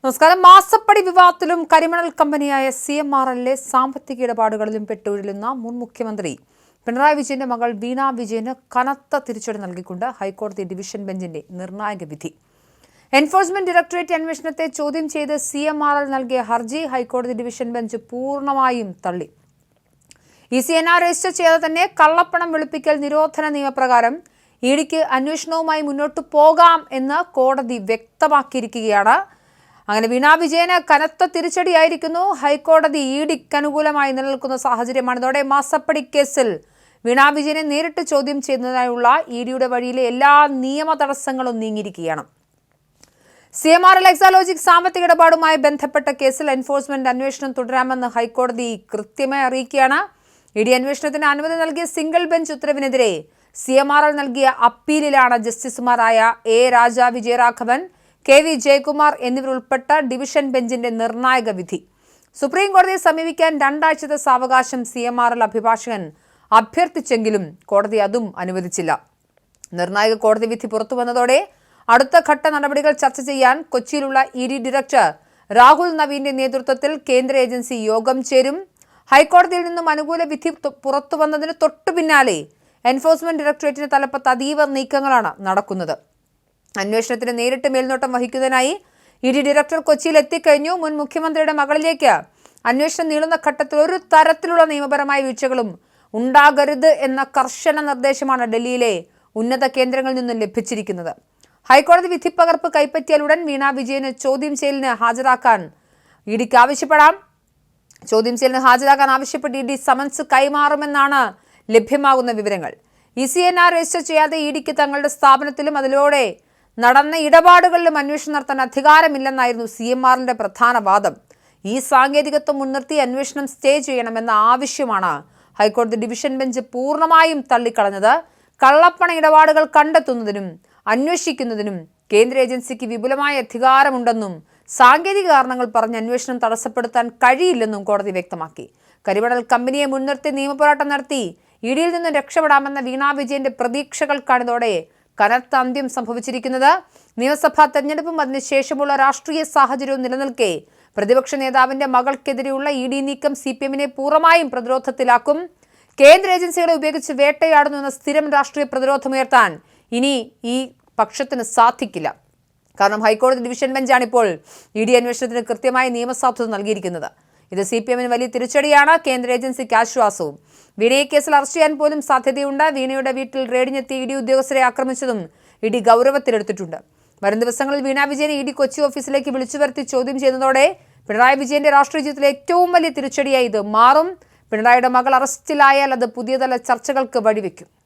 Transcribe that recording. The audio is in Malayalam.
നമസ്കാരം. മാസപ്പടി വിവാദത്തിലും കരിമണൽ കമ്പനിയായ CMRLലെ സാമ്പത്തിക ഇടപാടുകളിലും പെട്ടുഴലുന്ന മുൻ മുഖ്യമന്ത്രി പിണറായി വിജയന്റെ മകൾ വീണ വിജയന് കനത്ത തിരിച്ചടി നൽകിക്കൊണ്ട് ഹൈക്കോടതി ഡിവിഷൻ ബെഞ്ചിന്റെ നിർണായക വിധി. എൻഫോഴ്സ്മെന്റ് ഡയറക്ടറേറ്റ് അന്വേഷണത്തെ ചോദ്യം ചെയ്ത് CMRL നൽകിയ ഹർജി ഹൈക്കോടതി ഡിവിഷൻ ബെഞ്ച് പൂർണ്ണമായും തള്ളി. ECNR രജിസ്റ്റർ ചെയ്യാതെ തന്നെ കള്ളപ്പണം വെളുപ്പിക്കൽ നിരോധന നിയമപ്രകാരം ഇഡിക്ക് അന്വേഷണവുമായി മുന്നോട്ടു പോകാം എന്ന് കോടതി വ്യക്തമാക്കിയിരിക്കുകയാണ്. അങ്ങനെ വീണ വിജയന് കനത്ത തിരിച്ചടിയായിരിക്കുന്നു. ഹൈക്കോടതി ഇഡിക്ക് അനുകൂലമായി നിലനിൽക്കുന്ന സാഹചര്യമാണ്. ഇതോടെ മാസപ്പടി കേസിൽ വീണ വിജയനെ നേരിട്ട് ചോദ്യം ചെയ്യുന്നതിനായുള്ള ഇഡിയുടെ വഴിയിലെ എല്ലാ നിയമ തടസ്സങ്ങളും നീങ്ങിയിരിക്കുകയാണ്. CMRL എക്സാലോജിക് സാമ്പത്തിക ഇടപാടുമായി ബന്ധപ്പെട്ട കേസിൽ എൻഫോഴ്സ്മെന്റ് അന്വേഷണം തുടരാമെന്ന് ഹൈക്കോടതി കൃത്യമായി അറിയിക്കുകയാണ്. ഇഡി അന്വേഷണത്തിന് അനുമതി നൽകിയ സിംഗിൾ ബെഞ്ച് ഉത്തരവിനെതിരെ CMRL നൽകിയ അപ്പീലിലാണ് ജസ്റ്റിസുമാരായ A. രാജ, വിജയരാഘവൻ, KV ജയകുമാർ എന്നിവരുൾപ്പെട്ട ഡിവിഷൻ ബെഞ്ചിന്റെ നിർണായക വിധി. സുപ്രീം കോടതിയെ സമീപിക്കാൻ 2 ആഴ്ചത്തെ സാവകാശം CMRL അഭിഭാഷകൻ അഭ്യർത്ഥിച്ചെങ്കിലും കോടതി അതും അനുവദിച്ചില്ല. നിർണായക കോടതി വിധി പുറത്തു വന്നതോടെ അടുത്ത ഘട്ട നടപടികൾ ചർച്ച ചെയ്യാൻ കൊച്ചിയിലുള്ള ED ഡയറക്ടർ രാഹുൽ നവീന്റെ നേതൃത്വത്തിൽ കേന്ദ്ര ഏജൻസി യോഗം ചേരും. ഹൈക്കോടതിയിൽ നിന്നും അനുകൂല വിധി പുറത്തു വന്നതിന് തൊട്ടു പിന്നാലെ എൻഫോഴ്സ്മെന്റ് ഡയറക്ടറേറ്റിന്റെ തലപ്പത്ത് അതീവ നീക്കങ്ങളാണ് നടക്കുന്നത്. അന്വേഷണത്തിന് നേരിട്ട് മേൽനോട്ടം വഹിക്കുന്നതിനായി ED ഡയറക്ടർ കൊച്ചിയിൽ എത്തിക്കഴിഞ്ഞു. മുൻ മുഖ്യമന്ത്രിയുടെ മകളിലേക്ക് അന്വേഷണം നീളുന്ന ഘട്ടത്തിൽ ഒരു തരത്തിലുള്ള നിയമപരമായ വീഴ്ചകളും ഉണ്ടാകരുത് എന്ന കർശന നിർദ്ദേശമാണ് ഡൽഹിയിലെ ഉന്നത കേന്ദ്രങ്ങളിൽ നിന്നും ലഭിച്ചിരിക്കുന്നത്. ഹൈക്കോടതി വിധിപ്പകർപ്പ് കൈപ്പറ്റിയാലുടൻ വീണ വിജയന് ചോദ്യം ചെയ്യലിന് ഹാജരാക്കാൻ ഇഡിക്ക് ആവശ്യപ്പെടാം. ചോദ്യം ചെയ്യലിന് ഹാജരാക്കാൻ ആവശ്യപ്പെട്ട് ഇഡി സമൻസ് കൈമാറുമെന്നാണ് ലഭ്യമാകുന്ന വിവരങ്ങൾ. ECNR രജിസ്റ്റർ ചെയ്യാതെ ഇഡിക്ക് തങ്ങളുടെ സ്ഥാപനത്തിലും അതിലൂടെ നടന്ന ഇടപാടുകളിലും അന്വേഷണം നടത്താൻ അധികാരമില്ലെന്നായിരുന്നു CMRLന്റെ പ്രധാന വാദം. ഈ സാങ്കേതികത്വം മുൻനിർത്തി അന്വേഷണം സ്റ്റേ ചെയ്യണമെന്ന ആവശ്യമാണ് ഹൈക്കോടതി ഡിവിഷൻ ബെഞ്ച് പൂർണ്ണമായും തള്ളിക്കളഞ്ഞത്. കള്ളപ്പണ ഇടപാടുകൾ കണ്ടെത്തുന്നതിനും അന്വേഷിക്കുന്നതിനും കേന്ദ്ര ഏജൻസിക്ക് വിപുലമായ അധികാരമുണ്ടെന്നും സാങ്കേതിക കാരണങ്ങൾ പറഞ്ഞ് അന്വേഷണം തടസ്സപ്പെടുത്താൻ കഴിയില്ലെന്നും കോടതി വ്യക്തമാക്കി. കരിമണൽ കമ്പനിയെ മുൻനിർത്തി നിയമപോരാട്ടം നടത്തി ഇഡിയിൽ നിന്നും രക്ഷപ്പെടാമെന്ന വീണ വിജയന്റെ പ്രതീക്ഷകൾക്കാണിതോടെ കനത്ത അന്ത്യം സംഭവിച്ചിരിക്കുന്നത്. നിയമസഭാ തെരഞ്ഞെടുപ്പും അതിനുശേഷമുള്ള രാഷ്ട്രീയ സാഹചര്യവും നിലനിൽക്കെ പ്രതിപക്ഷ നേതാവിന്റെ മകൾക്കെതിരെയുള്ള ED നീക്കം CPMനെ പൂർണ്ണമായും പ്രതിരോധത്തിലാക്കും. കേന്ദ്ര ഏജൻസികളെ ഉപയോഗിച്ച് വേട്ടയാടുന്നു എന്ന സ്ഥിരം രാഷ്ട്രീയ പ്രതിരോധമുയർത്താൻ ഇനി ഈ പക്ഷത്തിന് സാധിക്കില്ല. കാരണം ഹൈക്കോടതി ഡിവിഷൻ ബെഞ്ചാണ് ഇപ്പോൾ ED അന്വേഷണത്തിന് കൃത്യമായ നിയമസാധുത നൽകിയിരിക്കുന്നത്. ഇത് CPMന് വലിയ തിരിച്ചടിയാണ്, കേന്ദ്ര ഏജൻസിക്ക് ആശ്വാസവും. വീണയെ കേസിൽ അറസ്റ്റ് ചെയ്യാൻ പോലും സാധ്യതയുണ്ട്. വീണയുടെ വീട്ടിൽ റെയ്ഡിനെത്തി ED ഉദ്യോഗസ്ഥരെ ആക്രമിച്ചതും ED ഗൗരവത്തിലെടുത്തിട്ടുണ്ട്. വരും ദിവസങ്ങളിൽ വീണ വിജയനെ ED കൊച്ചി ഓഫീസിലേക്ക് വിളിച്ചു വരുത്തി ചോദ്യം ചെയ്യുന്നതോടെ പിണറായി വിജയന്റെ രാഷ്ട്രീയ ജീവിതത്തിലെ ഏറ്റവും വലിയ തിരിച്ചടിയായി ഇത് മാറും. പിണറായിയുടെ മകൾ അറസ്റ്റിലായാൽ അത് പുതിയ തല ചർച്ചകൾക്ക് വഴിവെക്കും.